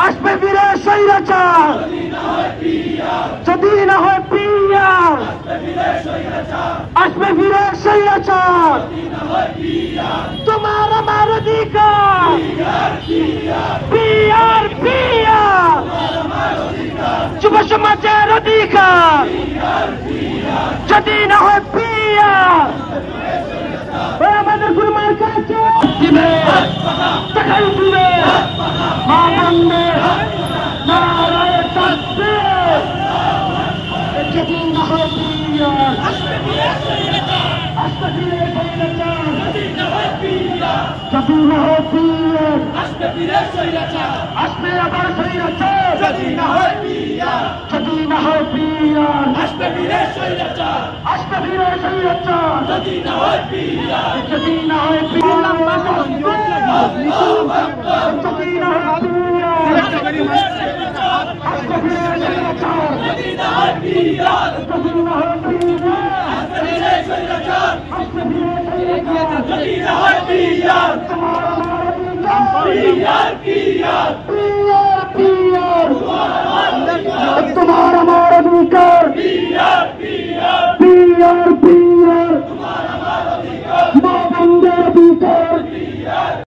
আসবে ফিরে স্বৈরাচার যদি না হয় পিয়ার, আসবে ফিরে স্বৈরাচার তোমার আমার অধিকার পিয়ার পিয়ার, যুব সমাজের অধিকার যদি না হয় পিয়ার, আমাদের গুরুমার কাছে দিবে টাকাই দিবে মানবে নারায় থাকবে যদি না হয় পিয়ার, আসবে ফিরে স্বৈরাচার যদি না হয় পিয়ার, আসবে আবার স্বৈরাচার যদি না হয় পিয়ার, যদি না হয় পিয়ার, আসবে ফিরে স্বৈরাচার যদি না হয় পিয়ার, যদি না হয় পিয়ার, যদি না হয় পিয়ার, আসবে ফিরে স্বৈরাচার যদি না হয় পিয়ার, যদি না হয় পিয়ার, আসবে ফিরে স্বৈরাচার যদি না হয় পিয়ার, পিয়ার পিয়ার